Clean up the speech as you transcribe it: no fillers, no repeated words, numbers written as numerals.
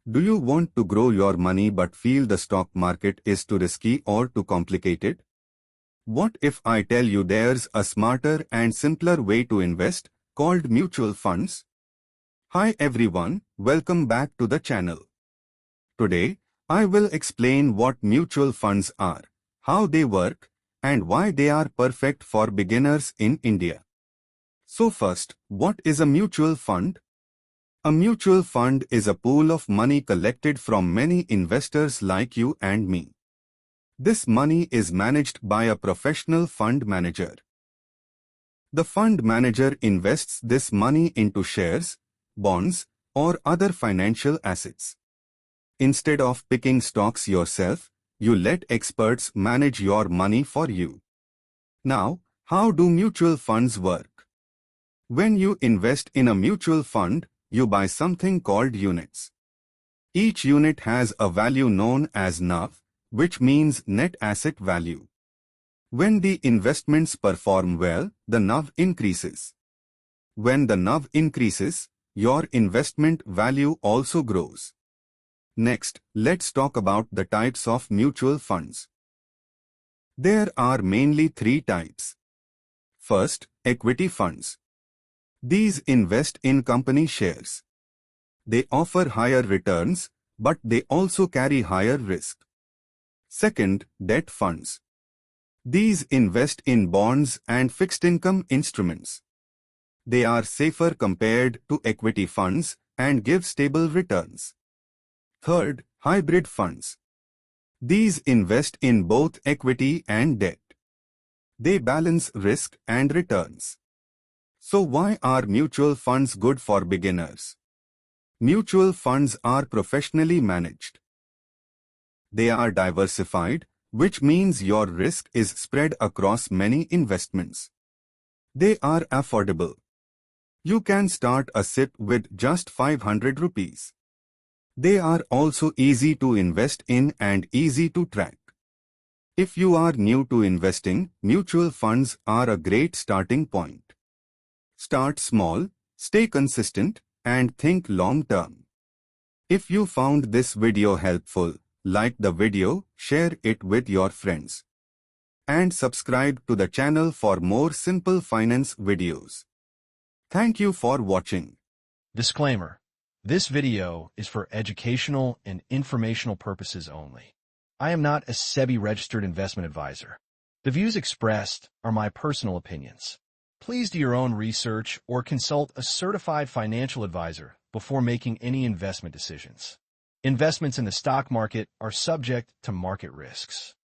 Do you want to grow your money but feel the stock market is too risky or too complicated? What if I tell you there's a smarter and simpler way to invest, called mutual funds? Hi everyone, welcome back to the channel. Today, I will explain what mutual funds are, how they work, and why they are perfect for beginners in India. So first, what is a mutual fund? A mutual fund is a pool of money collected from many investors like you and me. This money is managed by a professional fund manager. The fund manager invests this money into shares, bonds, or other financial assets. Instead of picking stocks yourself, you let experts manage your money for you. Now, how do mutual funds work? When you invest in a mutual fund, you buy something called units. Each unit has a value known as NAV, which means net asset value. When the investments perform well, the NAV increases. When the NAV increases, your investment value also grows. Next, let's talk about the types of mutual funds. There are mainly three types. First, equity funds. These invest in company shares. They offer higher returns, but they also carry higher risk. Second, debt funds. These invest in bonds and fixed income instruments. They are safer compared to equity funds and give stable returns. Third, hybrid funds. These invest in both equity and debt. They balance risk and returns. So why are mutual funds good for beginners? Mutual funds are professionally managed. They are diversified, which means your risk is spread across many investments. They are affordable. You can start a SIP with just 500 rupees. They are also easy to invest in and easy to track. If you are new to investing, mutual funds are a great starting point. Start small, stay consistent, and think long-term. If you found this video helpful, like the video, share it with your friends. And subscribe to the channel for more simple finance videos. Thank you for watching. Disclaimer. This video is for educational and informational purposes only. I am not a SEBI-registered investment advisor. The views expressed are my personal opinions. Please do your own research or consult a certified financial advisor before making any investment decisions. Investments in the stock market are subject to market risks.